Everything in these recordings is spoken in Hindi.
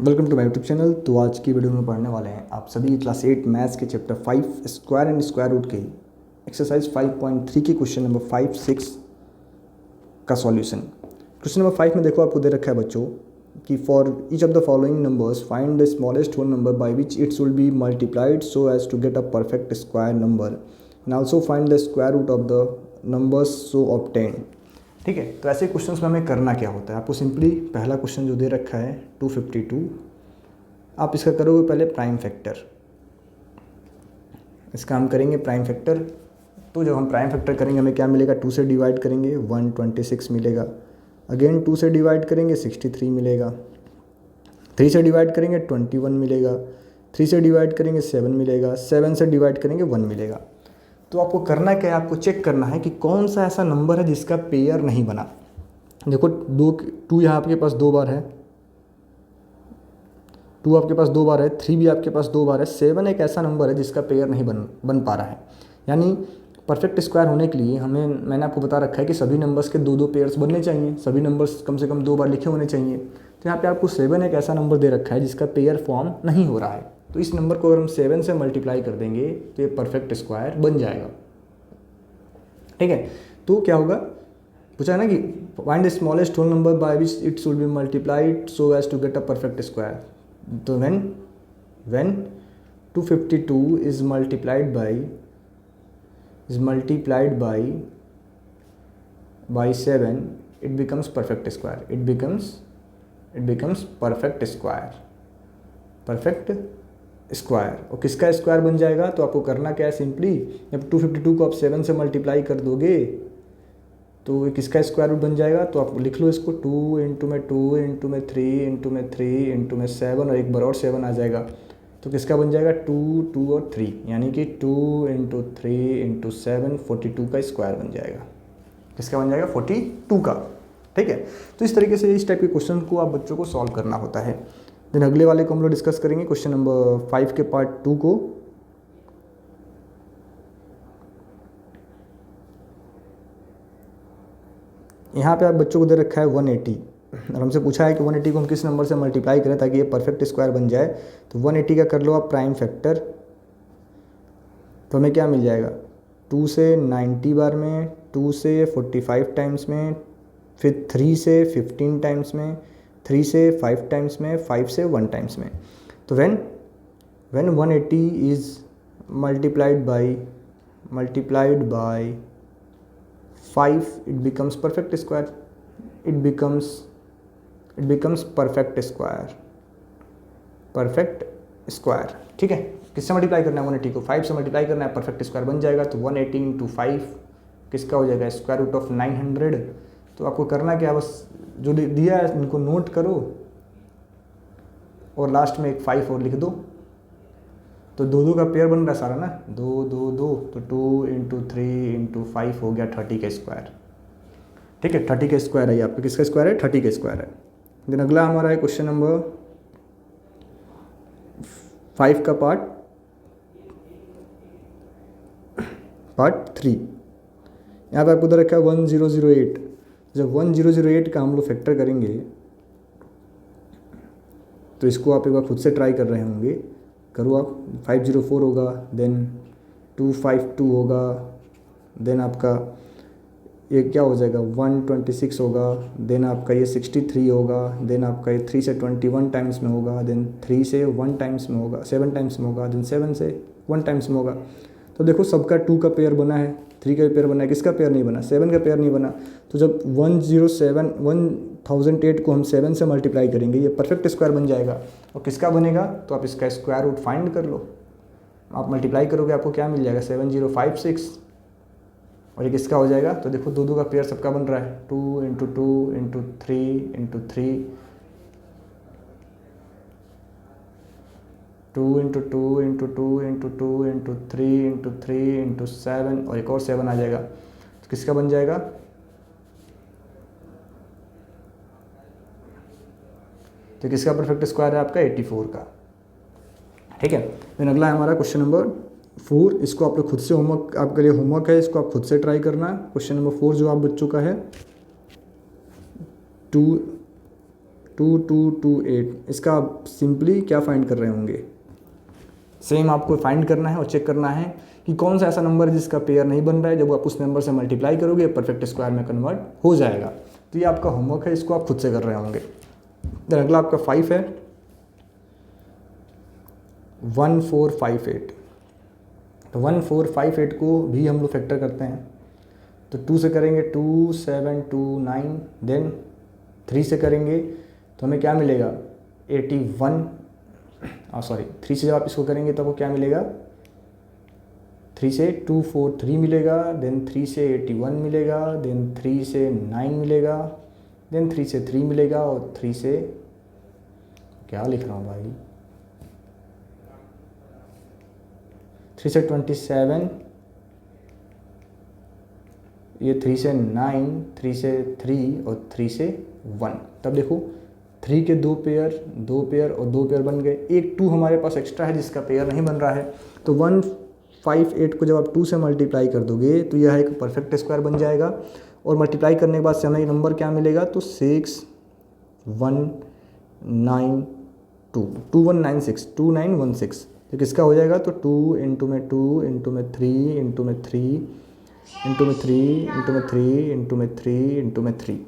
Welcome to my YouTube channel. तो आज की वीडियो में पढ़ने वाले हैं आप सभी क्लास 8 मैथ्स के chapter 5 square and square root के एक्सरसाइज 5.3 की क्वेश्चन नंबर 5, 6 का सॉल्यूशन। क्वेश्चन नंबर 5 में देखो आपको दे रखा है बच्चों कि for each of the following numbers find the smallest whole number by which its will be multiplied so as to get a perfect square number and also find the square root of the numbers so obtain. ठीक है, तो ऐसे क्वेश्चंस में हमें करना क्या होता है, आपको सिंपली पहला क्वेश्चन जो दे रखा है 252, आप इसका करोगे पहले प्राइम फैक्टर। इसका हम करेंगे प्राइम फैक्टर। तो जब हम प्राइम फैक्टर करेंगे हमें क्या मिलेगा, 2 से डिवाइड करेंगे 126 मिलेगा, अगेन 2 से डिवाइड करेंगे 63 मिलेगा, 3 से डिवाइड करेंगे 21 मिलेगा, 3 से डिवाइड करेंगे 7 मिलेगा, 7 से डिवाइड करेंगे 1 मिलेगा। तो आपको करना क्या है, आपको चेक करना है कि कौन सा ऐसा नंबर है जिसका पेयर नहीं बना। देखो 2 यहाँ आपके पास 2 बार है, 2 आपके पास 2 बार है, 3 भी आपके पास 2 बार है, 7 एक ऐसा नंबर है जिसका पेयर नहीं बन पा रहा है। यानी परफेक्ट स्क्वायर होने के लिए मैंने आपको बता रखा है कि सभी नंबर्स के 2-2 पेयर्स बनने चाहिए, सभी नंबर्स कम से कम 2 बार लिखे होने चाहिए। तो यहाँ पे आपको 7 एक ऐसा नंबर दे रखा है जिसका पेयर फॉर्म नहीं हो रहा है। तो इस नंबर को अगर हम 7 से मल्टीप्लाई कर देंगे तो ये परफेक्ट स्क्वायर बन जाएगा। ठीक है, तो क्या होगा, पूछा है ना कि find the smallest whole number by which it should be multiplied so as to get a perfect square. तो when 252 is multiplied by 7, it becomes perfect square. It becomes perfect square। और किसका स्क्वायर बन जाएगा, तो आपको करना क्या है, सिंपली जब 252 को आप 7 से मल्टीप्लाई कर दोगे तो किसका स्क्वायर रूट बन जाएगा। तो आप लिख लो इसको 2 इंटू में 2 इंटू में 3 इंटू में 3 इंटू में 7 और एक बार और 7 आ जाएगा। तो किसका बन जाएगा 2, 2 और 3, यानी कि 2 इंटू 3 इंटू 7 42 का स्क्वायर बन जाएगा। किसका बन जाएगा, 42 का। ठीक है, तो इस तरीके से इस टाइप के क्वेश्चन को आप बच्चों को सॉल्व करना होता है। देन अगले वाले को हम लोग डिस्कस करेंगे क्वेश्चन नंबर 5 के पार्ट 2 को। यहाँ पे आप बच्चों को दे रखा है 180 और हमसे पूछा है कि 180 को हम किस नंबर से मल्टीप्लाई करें ताकि ये परफेक्ट स्क्वायर बन जाए। तो 180 का कर लो आप प्राइम फैक्टर, तो हमें क्या मिल जाएगा, 2 से 90 बार में, 2 से 45 टाइम्स में, फिर 3 से 15 टाइम्स में, 3 से 5 टाइम्स में, 5 से 1 टाइम्स में। तो when 180 is multiplied by 5, it becomes perfect square. It becomes perfect square। ठीक है, किससे मल्टीप्लाई करना है, 180 को 5 से मल्टीप्लाई करना है, परफेक्ट स्क्वायर बन जाएगा। तो 180 इंटू 5 किसका हो जाएगा, स्क्वायर रूट ऑफ 900। तो आपको करना क्या, बस जो दिया है इनको नोट करो और लास्ट में एक 5 और लिख दो। तो 2-2 का पेयर बन रहा है सारा ना, 2 2 2, तो 2 इंटू 3 इंटू 5 हो गया 30 का स्क्वायर। ठीक है, 30 का स्क्वायर है ये आपका, किसका स्क्वायर है, 30 का स्क्वायर है। देन अगला हमारा है क्वेश्चन नंबर 5 का पार्ट 3। यहाँ पे आपको उधर रखा है 1008। जब 1008 का हम लोग फैक्टर करेंगे तो इसको आप एक बार खुद से ट्राई कर रहे होंगे, करो आप। 504 होगा, देन 252 होगा, देन आपका ये क्या हो जाएगा 126 होगा, देन आपका ये 63 होगा, देन आपका ये 3 से 21 टाइम्स में होगा, देन 3 से 1 टाइम्स में होगा, 7 टाइम्स में होगा, देन 7 से 1 टाइम्स में होगा। तो देखो सबका 2 का पेयर बना है, 3 का पेयर बना है, किसका पेयर नहीं बना, 7 का पेयर नहीं बना। तो जब 1008 को हम 7 से मल्टीप्लाई करेंगे ये परफेक्ट स्क्वायर बन जाएगा। और किसका बनेगा, तो आप इसका स्क्वायर रूट फाइंड कर लो। आप मल्टीप्लाई करोगे आपको क्या मिल जाएगा, 7056, और ये किसका हो जाएगा। तो देखो 2-2 का पेयर सबका बन रहा है, 2 into 2 into 3 into 3, 2 into 2 into 2 into 2 into 3 into 3 into 7 और एक और 7 आ जाएगा। तो किसका बन जाएगा, तो किसका परफेक्ट स्क्वायर है आपका 84 का। ठीक है, फिर अगला है हमारा क्वेश्चन नंबर 4। इसको आप लोग खुद से होमवर्क, आपके लिए होमवर्क है, इसको आप खुद से ट्राई करना। क्वेश्चन नंबर 4 जो आप बच्चों का है 2228, इसका आप सिंपली क्या फाइंड कर रहे होंगे, सेम आपको फाइंड करना है और चेक करना है कि कौन सा ऐसा नंबर है जिसका पेयर नहीं बन रहा है। जब आप उस नंबर से मल्टीप्लाई करोगे परफेक्ट स्क्वायर में कन्वर्ट हो जाएगा। तो ये आपका होमवर्क है, इसको आप खुद से कर रहे होंगे। फिर अगला आपका 5 है 1458। तो 1458 को भी हम लोग फैक्टर करते हैं। तो 2 से करेंगे 2729, देन 3 से करेंगे तो हमें क्या मिलेगा 81, सॉरी 3 से जब आप इसको करेंगे तो आपको क्या मिलेगा, 3 से 243 मिलेगा, देन 3 से 81 मिलेगा, देन 3 से 9 मिलेगा, देन 3 से 3 मिलेगा, और 3 से क्या लिख रहा हूँ भाई, 3 से 27, ये 3 से 9, 3 से 3 और 3 से 1। तब देखो 3 के 2 पेयर और 2 पेयर बन गए। एक 2 हमारे पास एक्स्ट्रा है जिसका पेयर नहीं बन रहा है। तो 158 को जब आप 2 से मल्टीप्लाई कर दोगे तो यह एक परफेक्ट स्क्वायर बन जाएगा। और मल्टीप्लाई करने के बाद से हमें नंबर क्या मिलेगा, तो 2196 तो किसका हो जाएगा, तो 2 इंटू में 2 इंटू में 3 इंटू में 3 इंटू में 3 इंटू में 3 इंटू में 3 इंटू में 3,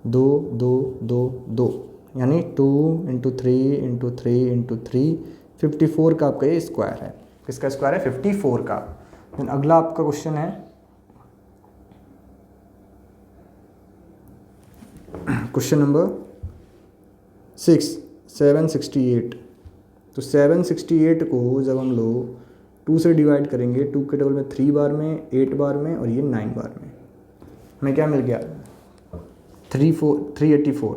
2 2 2 2, यानी 2 इंटू 3 इंटू 3 इंटू 3, 54 का आपका ये स्क्वायर है। किसका स्क्वायर है, 54 का। देन अगला आपका क्वेश्चन है क्वेश्चन नंबर 6, 768। तो 768 को जब हम लोग 2 से डिवाइड करेंगे, 2 के टेबल में 3 बार में, 8 बार में और ये 9 बार में, हमें क्या मिल गया 384।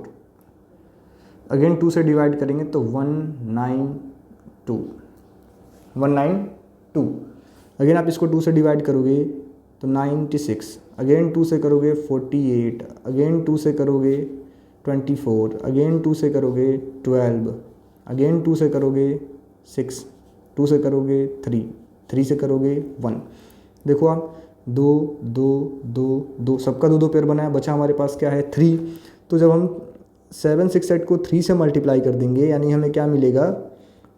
अगेन 2 से डिवाइड करेंगे तो 192। अगेन आप इसको 2 से डिवाइड करोगे तो 96। अगेन 2 से करोगे 48। अगेन 2 से करोगे 24। अगेन 2 से करोगे 12। अगेन 2 से करोगे 6। 2 से करोगे 3। 3 से करोगे 1। देखो आप 2 2 2 2 सबका 2 2 पेयर बनाया, बचा हमारे पास क्या है 3। तो जब हम 768 को 3 से मल्टीप्लाई कर देंगे यानी हमें क्या मिलेगा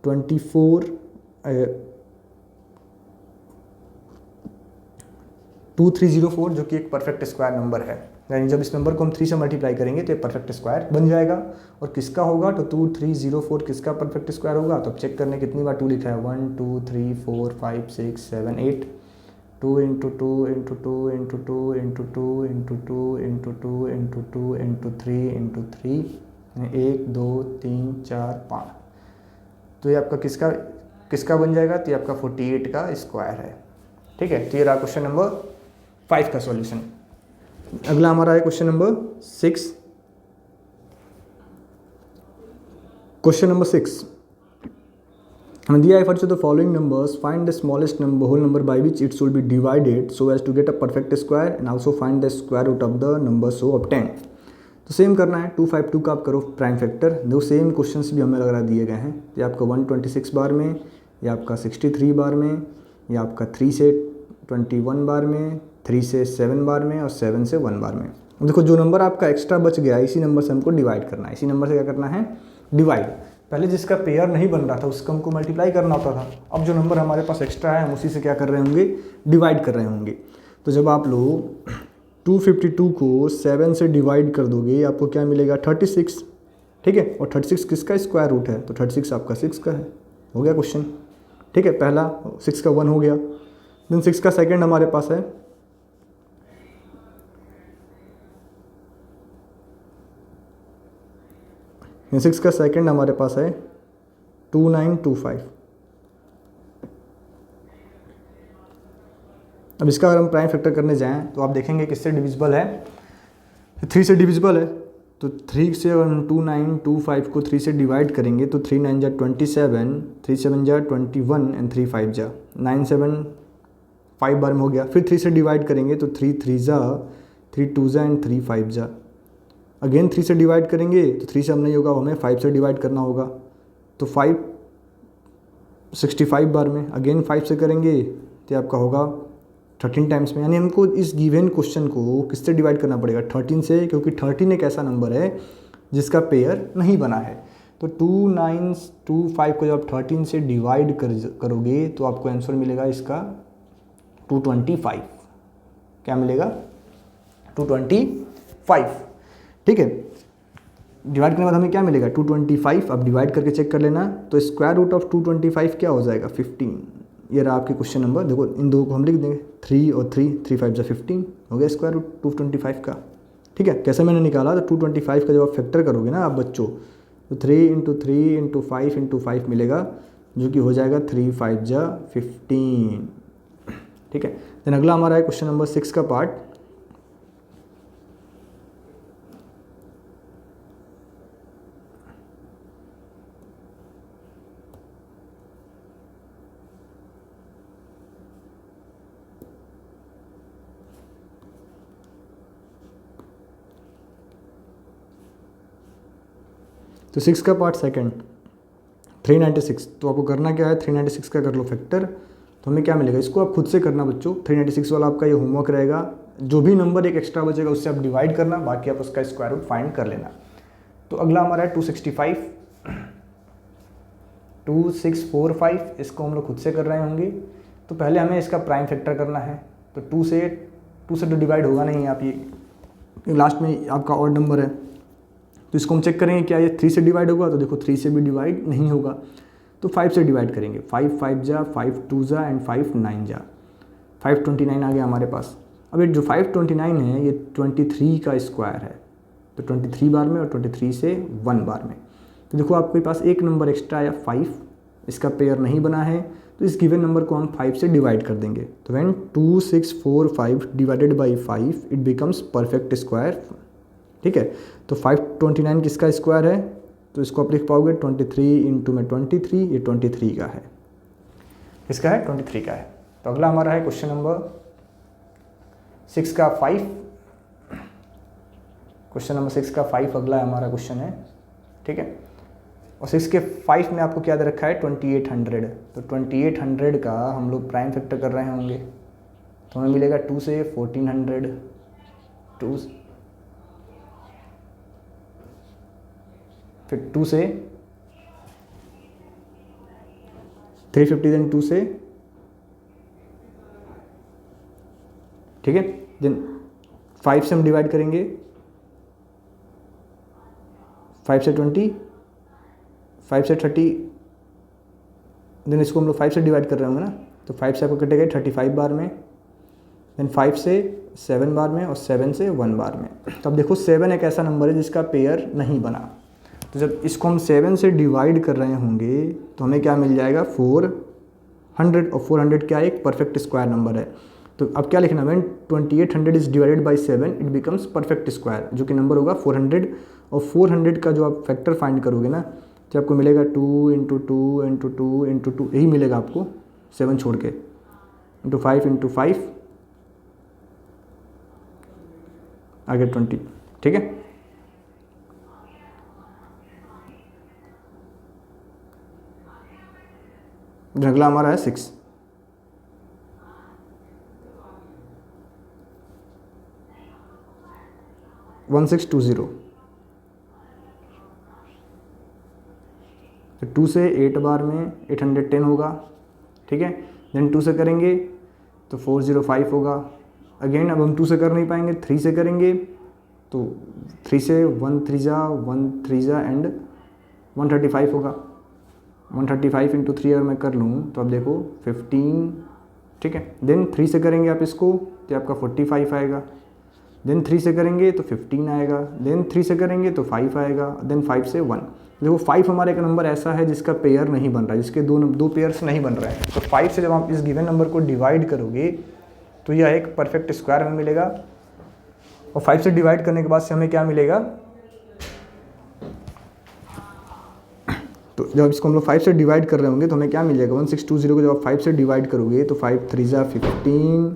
2304, जो कि एक परफेक्ट स्क्वायर नंबर है। यानी जब इस नंबर को हम 3 से मल्टीप्लाई करेंगे तो ये परफेक्ट स्क्वायर बन जाएगा। और किसका होगा, तो 2304 किसका परफेक्ट स्क्वायर होगा, तो अब चेक करने कितनी बार 2 लिखा है, 1 2 3 4 5 6 7 8, 2 into 2 into 2 into 2 into 2 into 2 into 2 into 2 into 3 into 3, 1 2 3 4 5। तो ये आपका किसका बन जाएगा, तो ये आपका 48 का स्क्वायर है। ठीक है, तो ये रहा क्वेश्चन नंबर 5 का सॉल्यूशन। अगला हमारा है क्वेश्चन नंबर 6। क्वेश्चन नंबर 6 हमें दिया है, for the following numbers find the smallest number whole number by which it should be divided so as to get a perfect square and also find the square root of the number so obtain. तो सेम करना है, 252 का आप करो प्राइम फैक्टर। दो सेम क्वेश्चंस भी हमें लग रहा दिए गए हैं। ये आपका 126 बार में, ये आपका 63 बार में, ये आपका 3 से 21 बार में, 3 से 7 बार में और 7 से 1 बार में। देखो जो नंबर आपका एक्स्ट्रा बच गया इसी नंबर से हमको डिवाइड करना है। इसी नंबर से क्या करना है, डिवाइड। पहले जिसका पेयर नहीं बन रहा था उसका हमको मल्टीप्लाई करना होता था। अब जो नंबर हमारे पास एक्स्ट्रा है हम उसी से क्या कर रहे होंगे, डिवाइड कर रहे होंगे। तो जब आप लोग 252 को 7 से डिवाइड कर दोगे आपको क्या मिलेगा 36। ठीक है, और 36 किसका स्क्वायर रूट है, तो 36 आपका 6 का है। हो गया क्वेश्चन। ठीक है, पहला 6 का 1 हो गया। देन 6 का सेकेंड हमारे पास है 6 का सेकेंड हमारे पास है 2925। अब इसका अगर हम प्राइम फैक्टर करने जाएं तो आप देखेंगे किससे डिविजिबल है, 3 से डिविजिबल है। तो 3 से हम 2925 को 3 से डिवाइड करेंगे तो 3 9 जा 27, 3 7 जा 21 एंड 3 5 जा 9 7 5 बार में हो गया। फिर 3 से डिवाइड करेंगे तो 3 3 जा 3 2 जा एंड 3 5 जा। अगेन 3 से डिवाइड करेंगे तो 3 से हम नहीं होगा, हमें 5 से डिवाइड करना होगा। तो 5 65 बार में। अगेन 5 से करेंगे तो आपका होगा 13 टाइम्स में। यानी हमको इस गिवन क्वेश्चन को किससे डिवाइड करना पड़ेगा, 13 से, क्योंकि 13 एक ऐसा नंबर है जिसका पेयर नहीं बना है। तो 2925 को जब आप 13 से डिवाइड करोगे तो आपको आंसर मिलेगा इसका 225। क्या मिलेगा? 225। ठीक है, डिवाइड करने के बाद हमें क्या मिलेगा? 225। अब डिवाइड करके चेक कर लेना। तो स्क्वायर रूट ऑफ 225 क्या हो जाएगा? 15। ये रहा आपके क्वेश्चन नंबर। देखो इन दो को हम लिख देंगे, 3 और 3, 3 5 जा 15 हो गया स्क्वायर रूट 225 का। ठीक है, कैसे मैंने निकाला? तो 225 का जब आप फैक्टर करोगे ना आप बच्चों, तो 3 × 3 × 5 × 5 मिलेगा, जो कि हो जाएगा 3 5 जा 15। ठीक है, देन अगला हमारा है क्वेश्चन नंबर 6 का पार्ट। तो 6 का पार्ट सेकंड, 396। तो आपको करना क्या है? 396 का कर लो फैक्टर, तो हमें क्या मिलेगा? इसको आप खुद से करना बच्चों। 396 वाला आपका ये होमवर्क रहेगा। जो भी नंबर एक एक्स्ट्रा बचेगा उससे आप डिवाइड करना, बाकी आप उसका स्क्वायर रूट फाइंड कर लेना। तो अगला हमारा है 265, 2645। इसको हम लोग खुद से कर रहे होंगे। तो पहले हमें इसका प्राइम फैक्टर करना है। तो 2 से तो डिवाइड होगा नहीं, आप ये लास्ट में आपका ऑड नंबर है, तो इसको हम चेक करेंगे क्या ये 3 से डिवाइड होगा? तो देखो 3 से भी डिवाइड नहीं होगा। तो 5 से डिवाइड करेंगे। 5 5 जा, 5 2 जा एंड 5 9 जा, 529 आ गया हमारे पास। अब ये जो 529 है ये 23 का स्क्वायर है। तो 23 बार में और 23 से 1 बार में। तो देखो आपके पास एक नंबर एक्स्ट्रा आया 5, इसका पेयर नहीं बना है। तो इस गिवन नंबर को हम 5 से डिवाइड कर देंगे। तो when 2645 divided by 5 it becomes perfect square. ठीक है, तो 529 किसका स्क्वायर है? तो इसको आप लिख पाओगे 23 इंटू में 23, ये 23 का है। किसका है? 23 का है। तो अगला हमारा है क्वेश्चन नंबर 6 का 5। क्वेश्चन नंबर 6 का 5 अगला हमारा क्वेश्चन है। ठीक है, और 6 के 5 में आपको क्या दे रखा है? 2800। तो 2800 का हम लोग प्राइम फैक्टर कर रहे होंगे, तो हमें मिलेगा 2 से 1400, 2 फिर 2 से 350, देन 2 से, ठीक है, देन 5 से हम डिवाइड करेंगे, 5 से 20, 5 से 30, देन इसको हम लोग 5 से डिवाइड कर रहे होंगे ना। तो 5 से आपको कटेगा 35 बार में, देन 5 से 7 बार में और 7 से 1 बार में। तो अब देखो 7 एक ऐसा नंबर है जिसका पेयर नहीं बना। तो जब इसको हम 7 से डिवाइड कर रहे होंगे तो हमें क्या मिल जाएगा? 400। और 400 क्या है? एक परफेक्ट स्क्वायर नंबर है। तो अब क्या लिखना? When 2800 is divided by 7 it becomes perfect square, जो कि नंबर होगा 400। और 400 का जो आप फैक्टर फाइंड करोगे ना, तो आपको मिलेगा 2 × 2 × 2 × 2, यही मिलेगा आपको 7 छोड़ के, इंटू 5 × 5 आगे 20। ठीक है, अगला हमारा है 6। वन 1620। तो 2 से 8 बार में 810 होगा। ठीक है, देन 2 से करेंगे तो 405 होगा। अगेन अब हम 2 से कर नहीं पाएंगे, 3 से करेंगे तो 3 से 1 3 जा 1 3 जा एंड 135 होगा। 135 × 3 अगर मैं कर लूँ तो अब देखो 15। ठीक है, देन 3 से करेंगे आप इसको तो आपका 45 आएगा। देन 3 से करेंगे तो 15 आएगा। देन 3 से करेंगे तो 5 आएगा। देन 5 से 1। देखो 5 हमारा एक नंबर ऐसा है जिसका पेयर नहीं बन रहा है, जिसके दो पेयर्स नहीं बन रहे हैं। तो 5 से जब आप इस गिवन नंबर को डिवाइड करोगे तो यह एक परफेक्ट स्क्वायर हमें मिलेगा। और 5 से डिवाइड करने के बाद से हमें क्या मिलेगा? तो जब इसको हम लोग 5 से डिवाइड कर रहे होंगे तो हमें क्या मिलेगा? 1620 को जब आप 5 से डिवाइड करोगे तो 5 3 जा 15,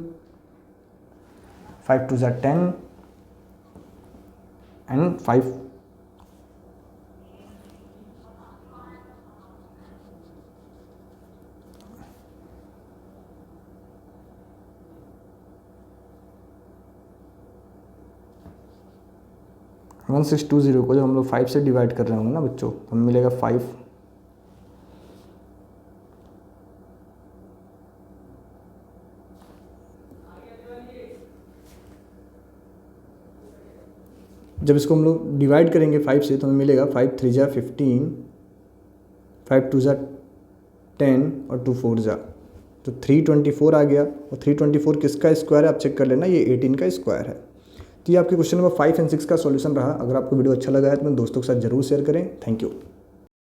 5 2 जा 10 एंड 5 5 1620 को जब हम लोग 5 से डिवाइड कर रहे होंगे ना बच्चों, तो हमें मिलेगा 5। जब इसको हम लोग डिवाइड करेंगे 5 से तो हमें मिलेगा 5 3 जा 15, 5 2 जा 10 और 2 4 जा, तो 324 आ गया। और 324 किसका स्क्वायर है आप चेक कर लेना, ये 18 का स्क्वायर है। तो ये आपके क्वेश्चन नंबर 5 एंड 6 का सॉल्यूशन रहा। अगर आपको वीडियो अच्छा लगा है तो अपने दोस्तों के साथ जरूर शेयर करें। Thank you.